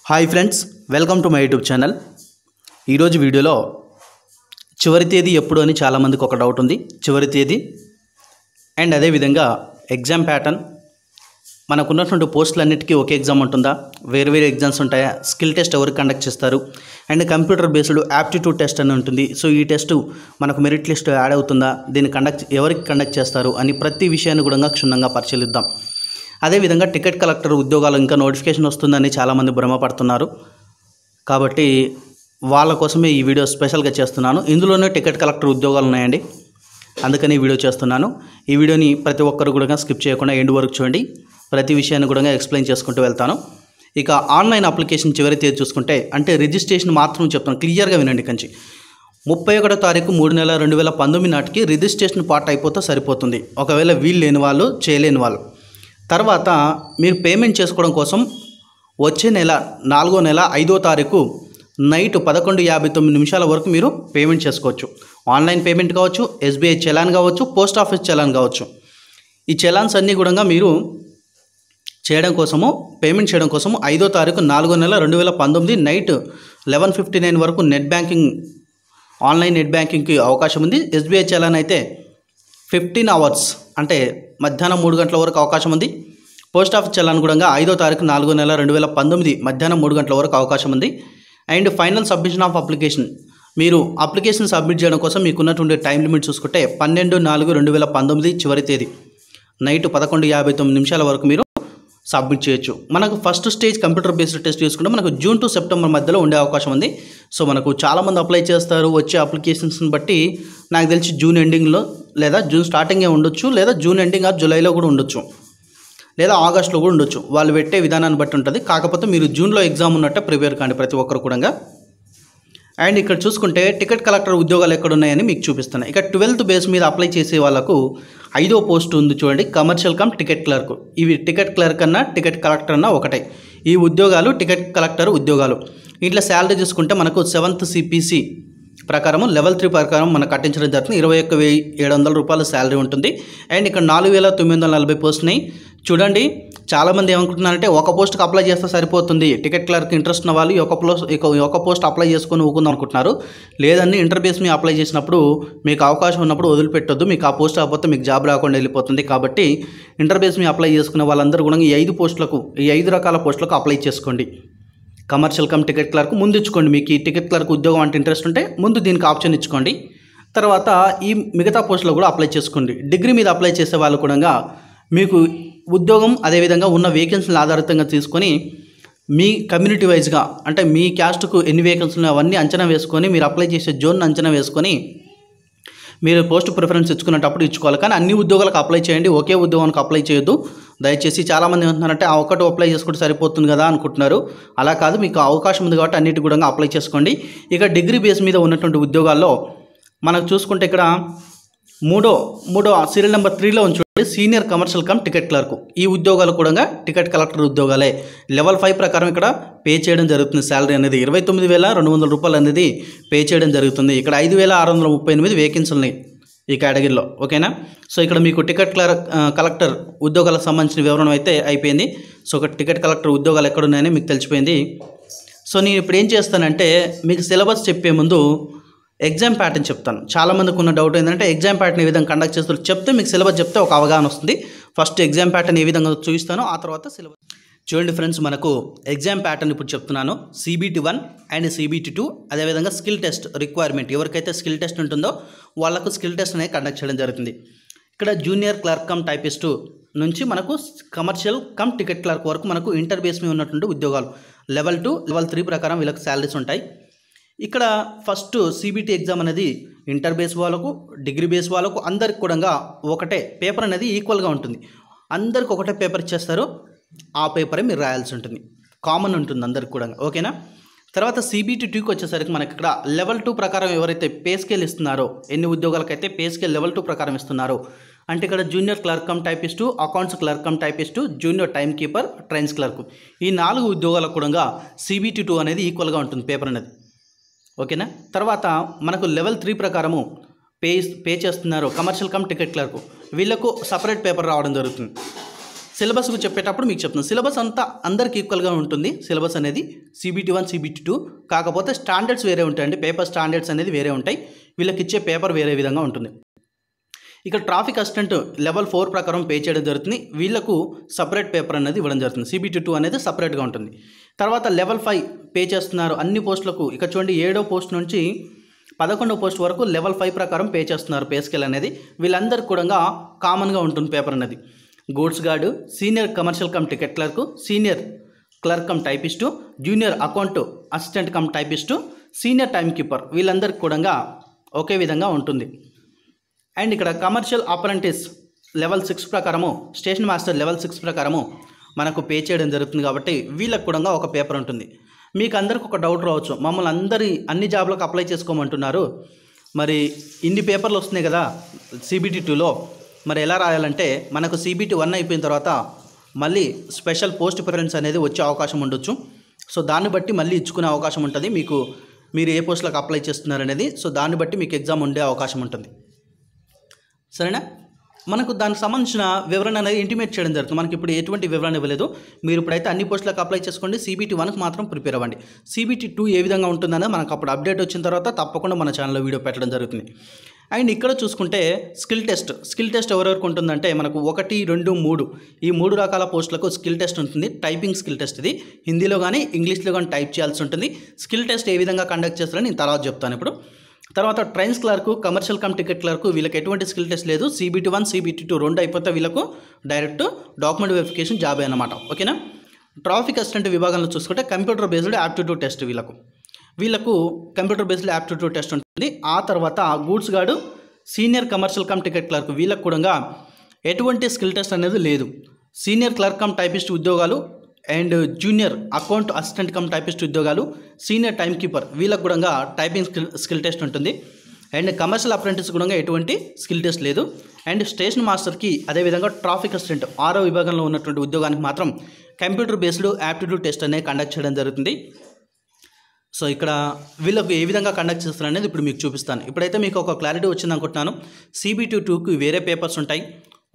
Hi friends, welcome to my YouTube channel. ఈరోజు వీడియోలో చివరి తేదీ ఎప్పుడు అని చాలామందికి ఒక డౌట్ ఉంది. చివరి తేదీ అండ్ అదేవిధంగా ఎగ్జామ్ ప్యాటర్న్, మనకున్నటువంటి పోస్టులన్నిటికీ ఒకే ఎగ్జామ్ ఉంటుందా, వేరు వేరు ఎగ్జామ్స్ ఉంటాయా, స్కిల్ టెస్ట్ ఎవరికి కండక్ట్ చేస్తారు, and computer based aptitude test అని ఉంటుంది. సో ఈ టెస్ట్ మనకు మెరిట్ లిస్ట్ యాడ్ అవుతుందా, దీన్ని ఎవరికి కండక్ట్ చేస్తారు అని ప్రతి విషయాన్ని కూడా క్షుణ్ణంగా పరిశీలిద్దాం. అదేవిధంగా టికెట్ కలెక్టర్ ఉద్యోగాలు ఇంకా నోటిఫికేషన్ వస్తుందని చాలామంది భ్రమపడుతున్నారు. కాబట్టి వాళ్ళ కోసమే ఈ వీడియో స్పెషల్గా చేస్తున్నాను. ఇందులోనే టికెట్ కలెక్టర్ ఉద్యోగాలు ఉన్నాయండి, అందుకని ఈ వీడియో చేస్తున్నాను. ఈ వీడియోని ప్రతి ఒక్కరు కూడా స్కిప్ చేయకుండా ఎండ్ వరకు చూడండి. ప్రతి విషయాన్ని కూడా ఎక్స్ప్లెయిన్ చేసుకుంటూ వెళ్తాను. ఇక ఆన్లైన్ అప్లికేషన్ చివరి తేదీ చూసుకుంటే, అంటే రిజిస్ట్రేషన్ మాత్రం చెప్తాను, క్లియర్గా వినండి. కంచి 31వ తారీఖు 3/3/2019 నాటికి రిజిస్ట్రేషన్ పార్ట్ అయిపోతే సరిపోతుంది. ఒకవేళ వీలు లేని వాళ్ళు, చేయలేని వాళ్ళు, తర్వాత మీరు పేమెంట్ చేసుకోవడం కోసం వచ్చే నెల 4వ నెల 5వ తారీఖు నైట్ 11:59 వరకు మీరు పేమెంట్ చేసుకోవచ్చు. ఆన్లైన్ పేమెంట్ కావచ్చు, ఎస్బీఐ చలాన్ కావచ్చు, పోస్ట్ ఆఫీస్ చలాన్ కావచ్చు. ఈ చలాన్స్ అన్నీ కూడా మీరు పేమెంట్ చేయడం కోసము 5వ తారీఖు 4వ నెల 2019 నైట్ 11:59 వరకు ఆన్లైన్ నెట్ బ్యాంకింగ్కి అవకాశం ఉంది. ఎస్బీఐ చలాన్ అయితే 15 అవర్స్ అంటే మధ్యాహ్నం 3 గంటల వరకు అవకాశం ఉంది. పోస్ట్ ఆఫీస్ చలాన్ కూడా 5వ తారీఖు 4వ నెల 2019 మధ్యాహ్నం 3 గంటల వరకు అవకాశం ఉంది. And final submission of application, మీరు అప్లికేషన్ సబ్మిట్ చేయడం కోసం మీకున్నటువంటి టైం లిమిట్ చూసుకుంటే 12/4/2019 చివరి తేదీ నైట్ 11:59 వరకు మీరు సబ్మిట్ చేయొచ్చు. మనకు first stage computer based test చూసుకుంటే మనకు జూన్ టు సెప్టెంబర్ మధ్యలో ఉండే అవకాశం ఉంది. సో మనకు చాలామంది అప్లై చేస్తారు. వచ్చే అప్లికేషన్స్ని బట్టి నాకు తెలిసి జూన్ ఎండింగ్లో లేదా జూన్ స్టార్టింగే ఉండొచ్చు, లేదా జూన్ ఎండింగ్ ఆర్ జూలైలో కూడా ఉండొచ్చు, లేదా ఆగస్టులో కూడా ఉండొచ్చు. వాళ్ళు పెట్టే విధానాన్ని బట్టి ఉంటుంది. కాకపోతే మీరు జూన్లో ఎగ్జామ్ ఉన్నట్టే ప్రిపేర్ కాండి ప్రతి ఒక్కరు కూడా. అండ్ ఇక్కడ చూసుకుంటే టికెట్ కలెక్టర్ ఉద్యోగాలు ఎక్కడ ఉన్నాయని మీకు చూపిస్తున్నాను. ఇక 12th బేస్ మీద అప్లై చేసే వాళ్ళకు 5వ పోస్ట్ ఉంది చూడండి, కమర్షియల్ కమ్ టికెట్ క్లర్క్. ఇవి టికెట్ క్లర్క్ అన్నా టికెట్ కలెక్టర్ అన్నా ఒకటే. ఈ ఉద్యోగాలు టికెట్ కలెక్టర్ ఉద్యోగాలు. ఇంట్లో శాలరీ చూసుకుంటే మనకు 7th CPC ప్రకారము లెవెల్ 3 ప్రకారం మనకు కట్టించడం జరుగుతుంది. 21,700 రూపాయల శాలరీ ఉంటుంది. అండ్ ఇక్కడ 4,940 పోస్టున్నాయి. చూడండి, చాలామంది ఏమనుకుంటున్నారంటే ఒక పోస్ట్కి అప్లై చేస్తే సరిపోతుంది, టికెట్ క్లర్క్ ఇంట్రెస్ట్ ఉన్న వాళ్ళు ఒక పోస్ట్ అప్లై చేసుకొని ఊకుందాం అనుకుంటున్నారు. లేదండి, ఇంటర్బేస్ మీద అప్లై చేసినప్పుడు మీకు అవకాశం ఉన్నప్పుడు వదిలిపెట్టొద్దు. మీకు ఆ పోస్ట్ రాకపోతే మీకు జాబ్ రాకుండా వెళ్ళిపోతుంది. కాబట్టి ఇంటర్బేస్ మీద అప్లై చేసుకునే వాళ్ళందరూ కూడా ఈ 5 రకాల పోస్టులకు అప్లై చేసుకోండి. కమర్షియల్ కమ్ టికెట్ క్లర్క్ ముందు ఇచ్చుకోండి. మీకు ఈ టికెట్ క్లర్క్ ఉద్యోగం అంటే ఇంట్రెస్ట్ ఉంటే ముందు దీనికి ఆప్షన్ ఇచ్చుకోండి. తర్వాత ఈ మిగతా పోస్టులో కూడా అప్లై చేసుకోండి. డిగ్రీ మీద అప్లై చేసే వాళ్ళు కూడా మీకు ఉద్యోగం అదేవిధంగా ఉన్న వేకెన్సీలను ఆధారితంగా తీసుకొని మీ కమ్యూనిటీ వైజ్గా, అంటే మీ క్యాస్ట్కు ఎన్ని వేకెన్సీలు అవన్నీ అంచనా వేసుకొని మీరు అప్లై చేసే జోన్ అంచనా వేసుకొని మీరు పోస్ట్ ప్రిఫరెన్స్ ఇచ్చుకునేటప్పుడు ఇచ్చుకోవాలి. కానీ అన్ని ఉద్యోగాలకు అప్లై చేయండి, ఒకే ఉద్యోగానికి అప్లై చేయొద్దు దయచేసి. చాలామంది ఏమంటున్నారంటే ఆ ఒక్కటి అప్లై చేసుకుంటే సరిపోతుంది కదా అనుకుంటున్నారు. అలా కాదు, మీకు అవకాశం ఉంది కాబట్టి అన్నిటి కూడా అప్లై చేసుకోండి. ఇక డిగ్రీ బేస్ మీద ఉన్నటువంటి ఉద్యోగాల్లో మనకు చూసుకుంటే ఇక్కడ మూడో సీరియల్ నెంబర్ 3లో ఉంచండి, senior commercial come ticket clerk. ఈ ఉద్యోగాలు కూడా టికెట్ కలెక్టర్ ఉద్యోగాలే. లెవెల్ 5 ప్రకారం ఇక్కడ పే చేయడం జరుగుతుంది. శాలరీ అనేది 29,200 రూపాయలు అనేది పే చేయడం జరుగుతుంది. ఇక్కడ 5,638 వేకెన్సీలు ఉన్నాయి ఈ కేటగిరీలో. ఓకేనా? సో ఇక్కడ మీకు టికెట్ కలెక్టర్ ఉద్యోగాలకు సంబంధించిన వివరణ అయితే అయిపోయింది. సో ఒక టికెట్ కలెక్టర్ ఉద్యోగాలు ఎక్కడున్నాయని మీకు తెలిసిపోయింది. సో నేను ఇప్పుడు ఏం చేస్తానంటే మీకు సిలబస్ చెప్పే ముందు ఎగ్జామ్ ప్యాటర్న్ చెప్తాను. చాలామందికి ఉన్న డౌట్ ఏంటంటే ఎగ్జామ్ ప్యాటర్న్ ఏ విధంగా కండక్ట్ చేస్తారు చెప్తే మీకు సిలబస్ చెప్తే ఒక అవగాహన వస్తుంది. ఫస్ట్ ఎగ్జామ్ ప్యాటర్న్ ఏ విధంగా చూపిస్తానో ఆ తర్వాత సిలబస్. చూడండి ఫ్రెండ్స్, మనకు ఎగ్జామ్ ప్యాటర్న్ ఇప్పుడు చెప్తున్నాను. CBT 1 అండ్ CBT 2, అదేవిధంగా స్కిల్ టెస్ట్ రిక్వైర్మెంట్. ఎవరికైతే స్కిల్ టెస్ట్ ఉంటుందో వాళ్ళకు స్కిల్ టెస్ట్ అనేది కండక్ట్ చేయడం జరుగుతుంది. ఇక్కడ జూనియర్ క్లర్క్ కమ్ టైపిస్ట్ నుంచి మనకు కమర్షియల్ కమ్ టికెట్ క్లర్క్ వరకు మనకు ఇంటర్బేస్ మీద ఉన్నటువంటి ఉద్యోగాలు లెవెల్ 2, లెవెల్ 3 ప్రకారం వీళ్ళకి శాలరీస్ ఉంటాయి. ఇక్కడ ఫస్ట్ CBT ఎగ్జామ్ అనేది ఇంటర్ బేస్ వాళ్ళకు, డిగ్రీ బేస్ వాళ్ళకు అందరికి కూడా ఒకటే పేపర్ అనేది ఈక్వల్గా ఉంటుంది. అందరికి ఒకటే పేపర్ ఇచ్చేస్తారు, ఆ పేపరే మీరు రాయాల్సి ఉంటుంది. కామన్ ఉంటుంది అందరికి కూడా. ఓకేనా? తర్వాత CBT 2కి వచ్చేసరికి మనకి ఇక్కడ లెవెల్ 2 ప్రకారం ఎవరైతే పే స్కేల్ ఇస్తున్నారో, ఎన్ని ఉద్యోగాలకైతే పే స్కేల్ లెవెల్ 2 ప్రకారం ఇస్తున్నారో, అంటే ఇక్కడ junior clerk cum typist, accounts clerk cum typist, junior time keeper, trains clerk, ఈ 4 ఉద్యోగాలకు కూడా CBT 2 అనేది ఈక్వల్గా ఉంటుంది పేపర్ అనేది. ఓకేనా? తర్వాత మనకు లెవెల్ 3 ప్రకారము పే చేస్తున్నారు కమర్షియల్ కమ్ టికెట్ క్లర్క్, వీళ్ళకు సపరేట్ పేపర్ రావడం జరుగుతుంది. సిలబస్ చెప్పేటప్పుడు మీకు చెప్తున్నాను, సిలబస్ అంతా అందరికి ఈక్వల్గా ఉంటుంది. సిలబస్ అనేది CBT1 CBT2, కాకపోతే స్టాండర్డ్స్ వేరే ఉంటాయండి. పేపర్ స్టాండర్డ్స్ అనేది వేరే ఉంటాయి. వీళ్ళకి ఇచ్చే పేపర్ వేరే విధంగా ఉంటుంది. ఇక్కడ ట్రాఫిక్ అసిస్టెంట్ లెవెల్ 4 ప్రకారం పే చేయడం జరుగుతుంది. వీళ్ళకు సపరేట్ పేపర్ అనేది ఇవ్వడం జరుగుతుంది. CBT2 అనేది సపరేట్గా ఉంటుంది. తర్వాత లెవెల్ 5 పే చేస్తున్నారు అన్ని పోస్టులకు. ఇక్కడ చూడండి 7వ పోస్ట్ నుంచి 11వ పోస్ట్ వరకు లెవెల్ 5 ప్రకారం పే చేస్తున్నారు పే స్కేల్ అనేది. వీళ్ళందరికీ కూడా కామన్గా ఉంటుంది పేపర్ అనేది. Goods guard, senior commercial come ticket clerk, senior clerk cum typist, junior account assistant cum typist, senior time keeper, వీళ్ళందరికీ కూడా ఒకే విధంగా ఉంటుంది. అండ్ ఇక్కడ కమర్షియల్ అప్రెంటిస్ లెవెల్ 6 ప్రకారము, స్టేషన్ మాస్టర్ లెవెల్ 6 ప్రకారము మనకు పే చేయడం జరుగుతుంది. కాబట్టి వీళ్ళకు కూడా ఒక పేపర్ ఉంటుంది. మీకు అందరికి ఒక డౌట్ రావచ్చు, మమ్మల్ని అన్ని జాబ్లకు అప్లై చేసుకోమంటున్నారు, మరి ఇన్ని పేపర్లు వస్తున్నాయి కదా CBT2లో, మరి ఎలా రాయాలంటే మనకు CBT1 అయిపోయిన తర్వాత మళ్ళీ స్పెషల్ పోస్ట్ ప్రిఫరెన్స్ అనేది వచ్చే అవకాశం ఉండొచ్చు. సో దాన్ని బట్టి మళ్ళీ ఇచ్చుకునే అవకాశం ఉంటుంది. మీరు ఏ పోస్టులకు అప్లై చేస్తున్నారు అనేది, సో దాన్ని బట్టి మీకు ఎగ్జామ్ ఉండే అవకాశం ఉంటుంది. సరేనా? మనకు దానికి సంబంధించిన వివరణ అనేది ఇంటిమేట్ చేయడం జరుగుతుంది. మనకి ఇప్పుడు ఎటువంటి వివరణ ఇవ్వలేదు. మీరు ఇప్పుడైతే అన్ని పోస్టులకు అప్లై చేసుకోండి. CBT1కి మాత్రం ప్రిపేర్ అవ్వండి. CBT2 ఏ విధంగా ఉంటుందనేది మనకు అప్పుడు అప్డేట్ వచ్చిన తర్వాత తప్పకుండా మన ఛానల్లో వీడియో పెట్టడం జరుగుతుంది. అండ్ ఇక్కడ చూసుకుంటే స్కిల్ టెస్ట్ ఎవరెవరికి ఉంటుందంటే మనకు 1, 2, 3 ఈ 3 రకాల పోస్టులకు స్కిల్ టెస్ట్ ఉంటుంది. టైపింగ్ స్కిల్ టెస్ట్ ఇది హిందీలో కానీ ఇంగ్లీష్లో కానీ టైప్ చేయాల్సి ఉంటుంది. స్కిల్ టెస్ట్ ఏ విధంగా కండక్ట్ చేస్తారని నేను తర్వాత చెప్తాను. ఇప్పుడు తర్వాత trains clerk, commercial come ticket clerk, వీళ్ళకి ఎటువంటి స్కిల్ టెస్ట్ లేదు. CBT1 CBT2 రెండు అయిపోతే వీళ్ళకు డైరెక్ట్ డాక్యుమెంట్ వెరిఫికేషన్ జాబ్ అన్నమాట. ఓకేనా? ట్రాఫిక్ అసిస్టెంట్ విభాగంలో చూసుకుంటే కంప్యూటర్ బేస్డ్ యాప్టిట్యూడ్ టెస్ట్ వీళ్ళకు కంప్యూటర్ బేస్డ్ యాప్టిట్యూడ్ టెస్ట్ ఉంటుంది. ఆ తర్వాత goods guard, senior commercial come ticket clerk వీళ్ళకు కూడా ఎటువంటి స్కిల్ టెస్ట్ అనేది లేదు. సీనియర్ క్లర్క్ కమ్ టైపిస్ట్ ఉద్యోగాలు and junior account assistant cum typist ఉద్యోగాలు, సీనియర్ టైమ్ కీపర్ వీళ్ళకు కూడా టైపింగ్ స్కిల్ టెస్ట్ ఉంటుంది. అండ్ కమర్షియల్ అప్రెంటిస్ కూడా ఎటువంటి స్కిల్ టెస్ట్ లేదు. అండ్ స్టేషన్ మాస్టర్కి అదేవిధంగా ట్రాఫిక్ అసిస్టెంట్ 6వ విభాగంలో ఉన్నటువంటి ఉద్యోగానికి మాత్రం కంప్యూటర్ బేస్డ్ యాప్టిట్యూడ్ టెస్ట్ అనేది కండక్ట్ చేయడం జరుగుతుంది. సో ఇక్కడ వీళ్ళకు ఏ విధంగా కండక్ట్ చేస్తారు అనేది ఇప్పుడు మీకు చూపిస్తాను. ఇప్పుడైతే మీకు ఒక క్లారిటీ వచ్చింది అనుకుంటున్నాను. CBT2కి వేరే పేపర్స్ ఉంటాయి.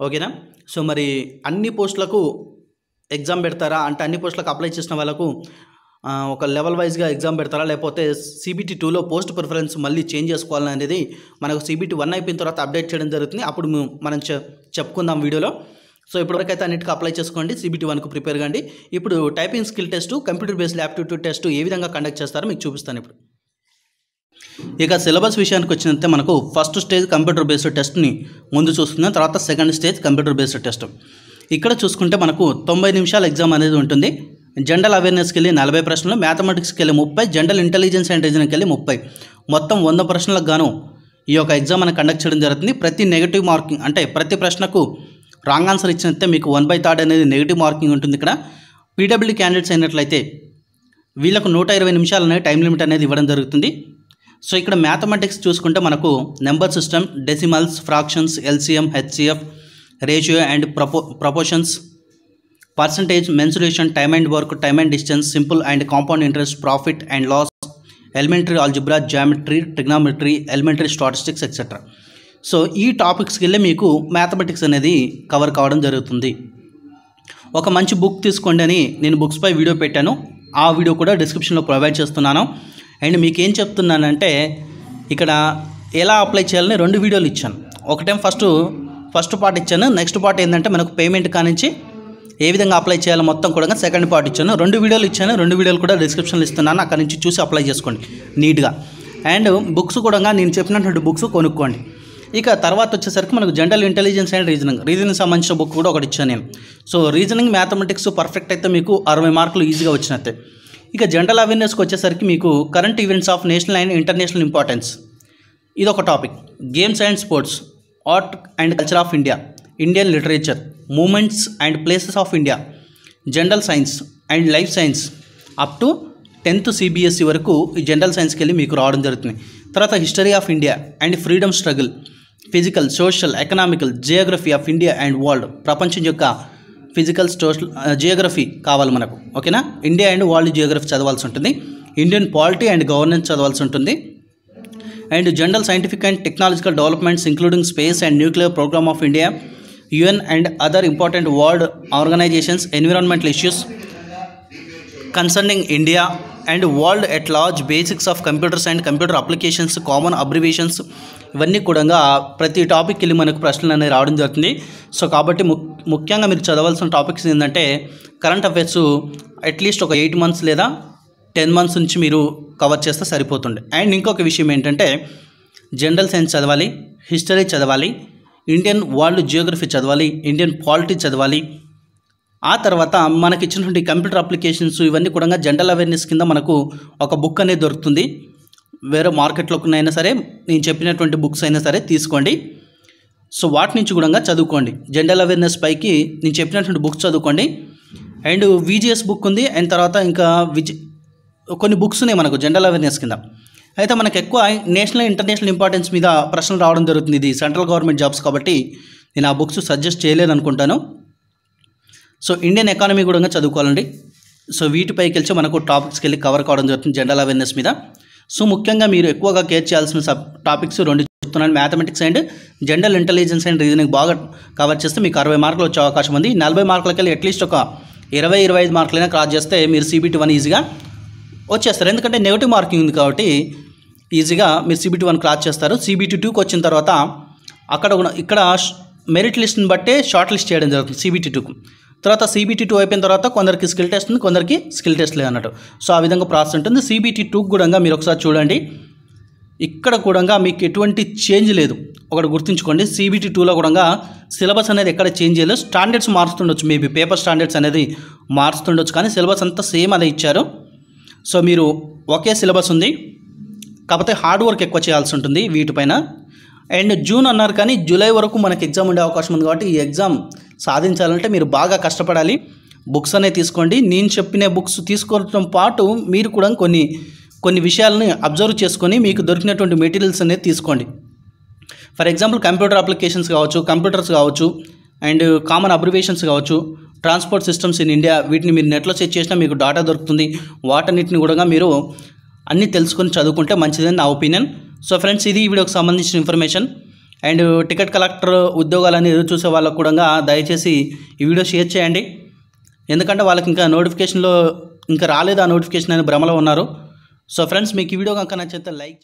ఓకేనా? సో మరి అన్ని పోస్టులకు ఎగ్జామ్ పెడతారా అంటే అన్ని పోస్టులకు అప్లై చేసిన వాళ్ళకు ఒక లెవెల్ వైజ్గా ఎగ్జామ్ పెడతారా, లేకపోతే CBT2లో పోస్ట్ ప్రిఫరెన్స్ మళ్ళీ చేంజ్ చేసుకోవాలని అనేది మనకు CBT1 అయిపోయిన తర్వాత అప్డేట్ చేయడం జరుగుతుంది. అప్పుడు మనం చెప్పుకుందాం వీడియోలో. సో ఇప్పటివరకైతే అన్నిటికీ అప్లై చేసుకోండి. CBT1కు ప్రిపేర్ కండి. ఇప్పుడు typing skill test, computer based aptitude test ఏ విధంగా కండక్ట్ చేస్తారో మీకు చూపిస్తాను. ఇప్పుడు ఇక సిలబస్ విషయానికి వచ్చినంతే మనకు ఫస్ట్ స్టేజ్ కంప్యూటర్ బేస్డ్ టెస్ట్ని ముందు చూస్తున్నాం. తర్వాత second stage computer based test. ఇక్కడ చూసుకుంటే మనకు 90 నిమిషాల ఎగ్జామ్ అనేది ఉంటుంది. జనరల్ అవేర్నెస్కి వెళ్ళి 40 ప్రశ్నలు, మ్యాథమెటిక్స్కి వెళ్ళి 30, జనరల్ ఇంటెలిజెన్స్ అండ్ రీజనింగ్కి వెళ్ళి 30, మొత్తం 100 ప్రశ్నలకు గాను ఈ యొక్క ఎగ్జామ్ అని కండక్ట్ చేయడం జరుగుతుంది. ప్రతి నెగిటివ్ మార్కింగ్ అంటే ప్రతి ప్రశ్నకు రాంగ్ ఆన్సర్ ఇచ్చినట్టే మీకు 1/3 అనేది నెగిటివ్ మార్కింగ్ ఉంటుంది. ఇక్కడ PWD క్యాండిడేట్స్ అయినట్లయితే వీళ్ళకు 120 నిమిషాలు అనేది టైం లిమిట్ అనేది ఇవ్వడం జరుగుతుంది. సో ఇక్కడ మ్యాథమెటిక్స్ చూసుకుంటే మనకు number system, decimals, fractions, LCM, HCF, ratio and proportions, percentage, mensuration, time and work, time and distance, simple and compound interest, profit and loss, elementary algebra, geometry, trigonometry, elementary statistics etcetera. So ఈ టాపిక్స్కి వెళ్ళి మీకు mathematics అనేది cover కావడం జరుగుతుంది. ఒక మంచి book తీసుకోండి అని నేను బుక్స్పై వీడియో పెట్టాను. ఆ వీడియో కూడా డిస్క్రిప్షన్లో ప్రొవైడ్ చేస్తున్నాను. అండ్ మీకు ఏం చెప్తున్నానంటే ఇక్కడ ఎలా అప్లై చేయాలని 2 వీడియోలు ఇచ్చాను. ఒకటేం ఫస్ట్ పార్ట్ ఇచ్చాను. నెక్స్ట్ పార్ట్ ఏంటంటే మనకు పేమెంట్ కానించి ఏ విధంగా అప్లై చేయాలో మొత్తం కూడా సెకండ్ పార్ట్ ఇచ్చాను. 2 వీడియోలు ఇచ్చాను. 2 వీడియోలు కూడా డిస్క్రిప్షన్లో ఇస్తున్నాను. అక్కడ నుంచి చూసి అప్లై చేసుకోండి నీట్గా. అండ్ బుక్స్ కూడా నేను చెప్పినటువంటి బుక్స్ కొనుక్కోండి. ఇక తర్వాత వచ్చేసరికి మనకు జనరల్ ఇంటెలిజెన్స్ అండ్ రీజనింగ్ సంబంధించిన బుక్ కూడా ఒకటి ఇచ్చాను నేను. సో రీజనింగ్, మ్యాథమెటిక్స్ పర్ఫెక్ట్ అయితే మీకు 60 మార్కులు ఈజీగా వచ్చినట్టే. ఇక జనరల్ అవేర్నెస్కి వచ్చేసరికి మీకు current events of national and international importance ఇది ఒక topic. Games and sports, art and culture of India, Indian literature, moments and places of India, general science and life science up to 10th CBSE వరకు ఈ general సైన్స్కి వెళ్ళి మీకు రావడం జరుగుతుంది. తర్వాత history of India and freedom struggle, physical, social, economical, geography of India and world, ప్రపంచం యొక్క ఫిజికల్, సోషల్, జియోగ్రఫీ కావాలి మనకు. ఓకేనా? ఇండియా అండ్ వరల్డ్ జియోగ్రఫీ చదవాల్సి ఉంటుంది. ఇండియన్ పాలిటీ అండ్ గవర్నెన్స్ చదవాల్సి ఉంటుంది. And general scientific and technological developments including space and nuclear programme of India, UN and other important world organisations, environmental issues concerning India and world at large, basics of computers and computer applications, common abbreviations, ఇవన్నీ కూడా ప్రతి టాపిక్కి వెళ్ళి మనకు ప్రశ్నలు అనేవి రావడం జరుగుతుంది. So కాబట్టి ముఖ్యంగా మీరు చదవాల్సిన టాపిక్స్ ఏంటంటే కరెంట్ అఫైర్స్ అట్లీస్ట్ ఒక 8 months లేదా 10 months నుంచి మీరు కవర్ చేస్తే సరిపోతుంది. అండ్ ఇంకొక విషయం ఏంటంటే జనరల్ సైన్స్ చదవాలి, హిస్టరీ చదవాలి, ఇండియన్ వరల్డ్ జియోగ్రఫీ చదవాలి, ఇండియన్ పాలిటీ చదవాలి. ఆ తర్వాత మనకి ఇచ్చినటువంటి కంప్యూటర్ అప్లికేషన్స్ ఇవన్నీ కూడా జనరల్ అవేర్నెస్ కింద మనకు ఒక బుక్ అనేది దొరుకుతుంది. వేరే మార్కెట్లోకి సరే నేను చెప్పినటువంటి బుక్స్ అయినా సరే తీసుకోండి. సో వాటి నుంచి కూడా చదువుకోండి. జనరల్ అవేర్నెస్ పైకి నేను చెప్పినటువంటి బుక్స్ చదువుకోండి. అండ్ విజిఎస్ బుక్ ఉంది. అండ్ తర్వాత ఇంకా కొన్ని బుక్స్ ఉన్నాయి మనకు జనరల్ అవేర్నెస్ కింద. అయితే మనకు ఎక్కువ నేషనల్ ఇంటర్నేషనల్ ఇంపార్టెన్స్ మీద ప్రశ్నలు రావడం జరుగుతుంది. ఇది సెంట్రల్ గవర్నమెంట్ జాబ్స్ కాబట్టి నేను ఆ బుక్స్ సజెస్ట్ చేయలేదు అనుకుంటాను. సో ఇండియన్ ఎకానమీ కూడా చదువుకోవాలండి. సో వీటిపైకి వెళ్ళి మనకు టాపిక్స్కి వెళ్ళి కవర్ కావడం జరుగుతుంది జనరల్ అవేర్నెస్ మీద. సో ముఖ్యంగా మీరు ఎక్కువగా కేర్ చేయాల్సిన టాపిక్స్ 2 చెప్తున్నాను, mathematics and general intelligence and reasoning బాగా కవర్ చేస్తే మీకు 60 మార్కులు వచ్చే అవకాశం ఉంది. 40 మార్కులకి వెళ్ళి అట్లీస్ట్ ఒక 20-25 మార్కులైనా క్రాస్ చేస్తే మీరు CBT1 ఈజీగా వచ్చేస్తారు. ఎందుకంటే నెగిటివ్ మార్కింగ్ ఉంది కాబట్టి ఈజీగా మీరు CBT1 క్రాస్ చేస్తారు. CBT2కి వచ్చిన తర్వాత ఇక్కడ మెరిట్ లిస్ట్ని బట్టే షార్ట్ లిస్ట్ చేయడం జరుగుతుంది CBT2కు. తర్వాత CBT2 అయిపోయిన తర్వాత కొందరికి స్కిల్ టెస్ట్ ఉంది, కొందరికి స్కిల్ టెస్ట్ లేదు అన్నట్టు. సో ఆ విధంగా ప్రాసెస్ ఉంటుంది. CBT2కు కూడా మీరు ఒకసారి చూడండి. ఇక్కడ కూడా మీకు ఎటువంటి చేంజ్ లేదు. ఒకటి గుర్తుంచుకోండి, CBT2లో కూడా సిలబస్ అనేది ఎక్కడ చేంజ్ చేయలేదు. స్టాండర్డ్స్ మారుస్తుండొచ్చు, మేబీ పేపర్ స్టాండర్డ్స్ అనేది మారుస్తుండొచ్చు, కానీ సిలబస్ అంతా సేమ్ అదే ఇచ్చారు. సో మీరు ఒకే సిలబస్ ఉంది, కాకపోతే హార్డ్ వర్క్ ఎక్కువ చేయాల్సి ఉంటుంది వీటిపైన. అండ్ జూన్ అన్నారు కానీ జూలై వరకు మనకి ఎగ్జామ్ ఉండే అవకాశం ఉంది కాబట్టి ఈ ఎగ్జామ్ సాధించాలంటే మీరు బాగా కష్టపడాలి. బుక్స్ అనేవి తీసుకోండి. నేను చెప్పిన బుక్స్ తీసుకోవడంతో పాటు మీరు కూడా కొన్ని విషయాలని అబ్జర్వ్ చేసుకొని మీకు దొరికినటువంటి మెటీరియల్స్ అనేది తీసుకోండి. ఫర్ ఎగ్జాంపుల్ కంప్యూటర్ అప్లికేషన్స్ కావచ్చు, కంప్యూటర్స్ కావచ్చు, అండ్ కామన్ అబ్రివేషన్స్ కావచ్చు, ట్రాన్స్పోర్ట్ సిస్టమ్స్ ఇన్ ఇండియా, వీటిని మీరు నెట్లో సెర్చ్ చేసినా మీకు డాటా దొరుకుతుంది. వాటన్నిటిని కూడా మీరు అన్నీ తెలుసుకొని చదువుకుంటే మంచిదని నా ఒపీనియన్. సో ఫ్రెండ్స్, ఇది ఈ వీడియోకి సంబంధించిన ఇన్ఫర్మేషన్. అండ్ టికెట్ కలెక్టర్ ఉద్యోగాలని ఎదురు చూసే వాళ్ళకు కూడా దయచేసి ఈ వీడియో షేర్ చేయండి. ఎందుకంటే వాళ్ళకి ఇంకా నోటిఫికేషన్లో ఇంకా రాలేదు, ఆ నోటిఫికేషన్ అని భ్రమలో ఉన్నారు. సో ఫ్రెండ్స్, మీకు ఈ వీడియో కనుక నచ్చితే లైక్.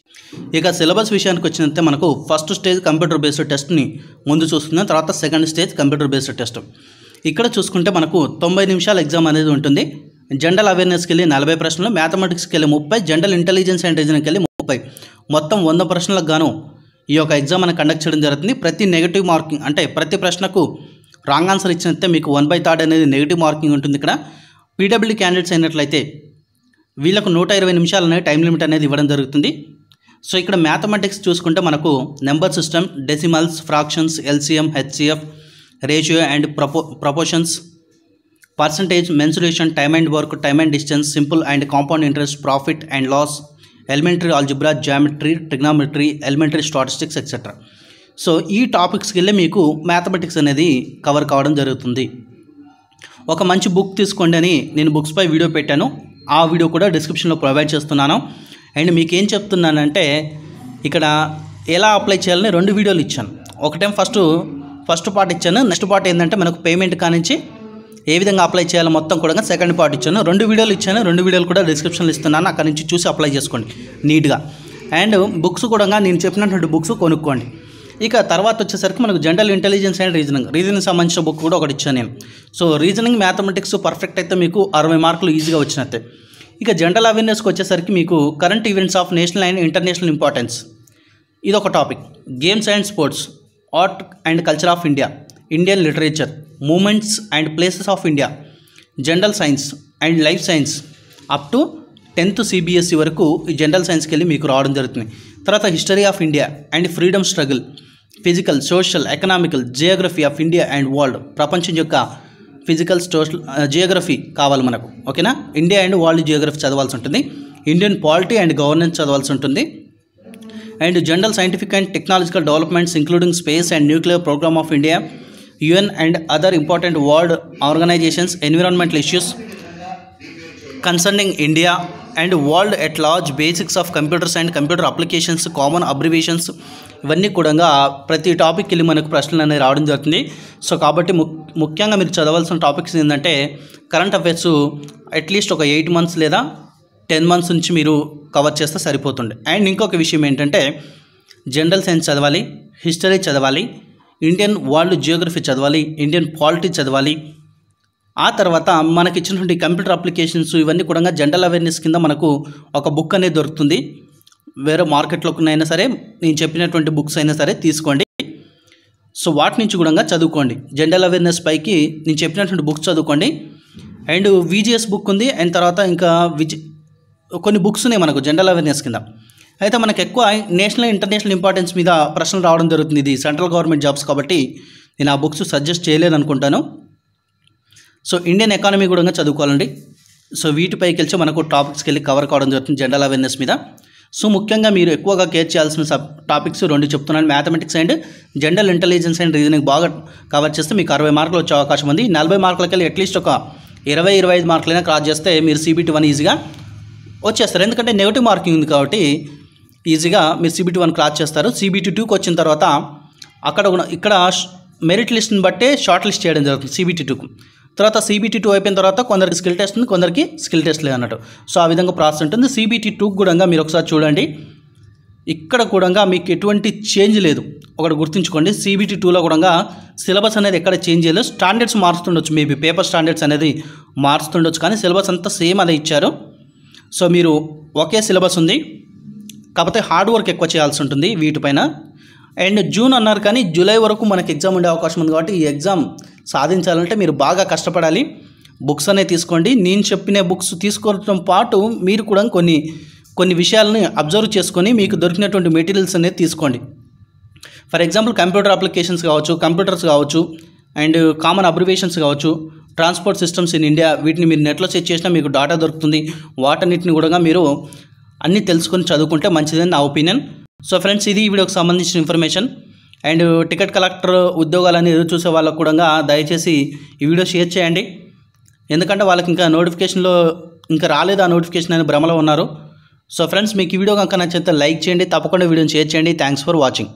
ఇక సిలబస్ విషయానికి వచ్చినంతే మనకు ఫస్ట్ స్టేజ్ కంప్యూటర్ బేస్డ్ టెస్ట్ని ముందు చూస్తుంది, తర్వాత second stage computer based test. ఇక్కడ చూసుకుంటే మనకు 90 నిమిషాల ఎగ్జామ్ అనేది ఉంటుంది. జనరల్ అవేర్నెస్కి వెళ్ళి 40 ప్రశ్నలు, మ్యాథమెటిక్స్కి వెళ్ళి 30, జనరల్ ఇంటెలిజెన్స్ అండ్ రీజనింగ్కి వెళ్ళి 30, మొత్తం 100 ప్రశ్నలకు గాను ఈ యొక్క ఎగ్జామ్ అనేది కండక్ట్ చేయడం జరుగుతుంది. ప్రతి నెగిటివ్ మార్కింగ్ అంటే ప్రతి ప్రశ్నకు రాంగ్ ఆన్సర్ ఇచ్చినట్టే మీకు 1/3 అనేది నెగిటివ్ మార్కింగ్ ఉంటుంది. ఇక్కడ PWD క్యాండిడేట్స్ అయినట్లయితే వీళ్ళకు 120 నిమిషాలు అనేది టైం లిమిట్ అనేది ఇవ్వడం జరుగుతుంది. సో ఇక్కడ మ్యాథమెటిక్స్ చూసుకుంటే మనకు number system, decimals, fractions, LCM, HCF, ratio and proportions, percentage, mensuration, time and work, time and distance, simple and compound interest, profit and loss, elementary algebra, geometry, trigonometry, elementary statistics etcetera. So ఈ టాపిక్స్కి వెళ్ళి మీకు mathematics అనేది cover కావడం జరుగుతుంది. ఒక మంచి book తీసుకోండి అని నేను బుక్స్పై వీడియో పెట్టాను, ఆ వీడియో కూడా డిస్క్రిప్షన్లో ప్రొవైడ్ చేస్తున్నాను. అండ్ మీకు ఏం చెప్తున్నానంటే ఇక్కడ ఎలా అప్లై చేయాలని 2 వీడియోలు ఇచ్చాను. ఒకటేం ఫస్ట్ పార్ట్ ఇచ్చాను, నెక్స్ట్ పార్ట్ ఏంటంటే మనకు పేమెంట్ కానించి ఏ విధంగా అప్లై చేయాలో మొత్తం కూడా సెకండ్ పార్ట్ ఇచ్చాను. 2 వీడియోలు ఇచ్చాను, 2 వీడియోలు కూడా డిస్క్రిప్షన్లో ఇస్తున్నాను, అక్కడ నుంచి చూసి అప్లై చేసుకోండి నీట్గా. అండ్ బుక్స్ కూడా నేను చెప్పినటువంటి బుక్స్ కొనుక్కోండి. ఇక తర్వాత వచ్చేసరికి మనకు జనరల్ ఇంటెలిజెన్స్ అండ్ రీజనింగ్ సంబంధించిన బుక్ కూడా ఒకటి ఇచ్చాను నేను. సో రీజనింగ్, మ్యాథమెటిక్స్ పర్ఫెక్ట్ అయితే మీకు 60 మార్కులు ఈజీగా వచ్చినట్టే. ఇక జనరల్ అవేర్నెస్కి వచ్చేసరికి మీకు current events of national and international importance, ఇది ఒక topic. Games and sports, art and culture of India, Indian literature, moments and places of India, general science and life science up to 10th CBSE వరకు ఈ general సైన్స్కి వెళ్ళి మీకు రావడం జరుగుతుంది. తర్వాత history of India and freedom struggle, physical, social, economical, geography of India and world, ప్రపంచం యొక్క ఫిజికల్, సోషల్, జియోగ్రఫీ కావాలి మనకు, ఓకేనా. ఇండియా అండ్ వరల్డ్ జియోగ్రఫీ చదవాల్సి ఉంటుంది. ఇండియన్ పాలిటీ అండ్ గవర్నెన్స్ చదవాల్సి ఉంటుంది. And general scientific and technological developments including space and nuclear programme of India, UN and other important world organizations, environmental issues concerning India and world at large, basics of computers and computer applications, common abbreviations, ఇవన్నీ కూడా ప్రతి topic వెళ్ళి మనకు ప్రశ్నలు అనేవి రావడం జరుగుతుంది. So కాబట్టి ముఖ్యంగా మీరు చదవాల్సిన టాపిక్స్ ఏంటంటే కరెంట్ అఫైర్స్ అట్లీస్ట్ ఒక 8 months లేదా 10 months నుంచి మీరు కవర్ చేస్తే సరిపోతుంది. అండ్ ఇంకొక విషయం ఏంటంటే జనరల్ సైన్స్ చదవాలి, హిస్టరీ చదవాలి, ఇండియన్ వరల్డ్ జియోగ్రఫీ చదవాలి, ఇండియన్ పాలిటీ చదవాలి. ఆ తర్వాత మనకి ఇచ్చినటువంటి కంప్యూటర్ అప్లికేషన్స్ ఇవన్నీ కూడా జనరల్ అవేర్నెస్ కింద మనకు ఒక బుక్ అనేది దొరుకుతుంది. వేరే మార్కెట్లోనైనా సరే నేను చెప్పినటువంటి బుక్స్ అయినా సరే తీసుకోండి. సో వాటి నుంచి కూడా చదువుకోండి. జనరల్ అవేర్నెస్ పైకి నేను చెప్పినటువంటి బుక్స్ చదువుకోండి. అండ్ విజిఎస్ బుక్ ఉంది. అండ్ తర్వాత ఇంకా కొన్ని బుక్స్ ఉన్నాయి మనకు జనరల్ అవేర్నెస్ కింద. అయితే మనకు ఎక్కువ నేషనల్ ఇంటర్నేషనల్ ఇంపార్టెన్స్ మీద ప్రశ్నలు రావడం జరుగుతుంది. ఇది సెంట్రల్ గవర్నమెంట్ జాబ్స్ కాబట్టి నేను ఆ బుక్స్ సజెస్ట్ చేయలేదు అనుకుంటాను. సో ఇండియన్ ఎకానమీ కూడా చదువుకోవాలండి. సో వీటిపైకి వెళ్ళి మనకు టాపిక్స్కి వెళ్ళి కవర్ కావడం జరుగుతుంది జనరల్ అవేర్నెస్ మీద. సో ముఖ్యంగా మీరు ఎక్కువగా కేర్ చేయాల్సిన టాపిక్స్ 2 చెప్తున్నాను. Mathematics and general intelligence and reasoning బాగా కవర్ చేస్తే మీకు 60 మార్కులు వచ్చే అవకాశం ఉంది. 40 మార్కులకి వెళ్ళి అట్లీస్ట్ ఒక 20-25 మార్కులైనా క్రాస్ చేస్తే మీరు CBT1 ఈజీగా వచ్చేస్తారు. ఎందుకంటే నెగిటివ్ మార్కింగ్ ఉంది కాబట్టి ఈజీగా మీరు CBT1 క్రాస్ చేస్తారు. CBT2కి వచ్చిన తర్వాత ఇక్కడ మెరిట్ లిస్ట్ని బట్టే షార్ట్ లిస్ట్ చేయడం జరుగుతుంది CBT2కు. తర్వాత CBT2 అయిపోయిన తర్వాత కొందరికి స్కిల్ టెస్ట్ ఉంది, కొందరికి స్కిల్ టెస్ట్ లేదు అన్నట్టు. సో ఆ విధంగా ప్రాసెస్ ఉంటుంది. CBT2కు కూడా మీరు ఒకసారి చూడండి. ఇక్కడ కూడా మీకు ఎటువంటి చేంజ్ లేదు. ఒకటి గుర్తుంచుకోండి, CBT2లో కూడా సిలబస్ అనేది ఎక్కడ చేంజ్ చేయలేదు. స్టాండర్డ్స్ మారుస్తుండొచ్చు, మేబీ పేపర్ స్టాండర్డ్స్ అనేది మారుస్తుండొచ్చు, కానీ సిలబస్ అంతా సేమ్ అదే ఇచ్చారు. సో మీరు ఒకే సిలబస్ ఉంది, కాకపోతే హార్డ్ వర్క్ ఎక్కువ చేయాల్సి ఉంటుంది వీటిపైన. అండ్ జూన్ అన్నారు కానీ జూలై వరకు మనకి ఎగ్జామ్ ఉండే అవకాశం ఉంది కాబట్టి ఈ ఎగ్జామ్ సాధించాలంటే మీరు బాగా కష్టపడాలి. బుక్స్ అనేవి తీసుకోండి. నేను చెప్పిన బుక్స్ తీసుకోవడం పాటు మీరు కూడా కొన్ని విషయాలని అబ్జర్వ్ చేసుకొని మీకు దొరికినటువంటి మెటీరియల్స్ అనేది తీసుకోండి. ఫర్ ఎగ్జాంపుల్ కంప్యూటర్ అప్లికేషన్స్ కావచ్చు, కంప్యూటర్స్ కావచ్చు, అండ్ కామన్ అబ్రివేషన్స్ కావచ్చు, ట్రాన్స్పోర్ట్ సిస్టమ్స్ ఇన్ ఇండియా, వీటిని మీరు నెట్లో సెర్చ్ చేసినా మీకు డాటా దొరుకుతుంది. వాటన్నిటిని కూడా మీరు అన్నీ తెలుసుకొని చదువుకుంటే మంచిదని నా ఒపీనియన్. సో ఫ్రెండ్స్, ఇది ఈ వీడియోకి సంబంధించిన ఇన్ఫర్మేషన్. అండ్ టికెట్ కలెక్టర్ ఉద్యోగాలని ఎదురు చూసే వాళ్ళకు కూడా దయచేసి ఈ వీడియో షేర్ చేయండి. ఎందుకంటే వాళ్ళకి ఇంకా నోటిఫికేషన్లో ఇంకా రాలేదు, ఆ నోటిఫికేషన్ అని భ్రమలో ఉన్నారు. సో ఫ్రెండ్స్, మీకు ఈ వీడియో కనుక నచ్చితే లైక్ చేయండి, తప్పకుండా వీడియోని షేర్ చేయండి. Thanks for watching.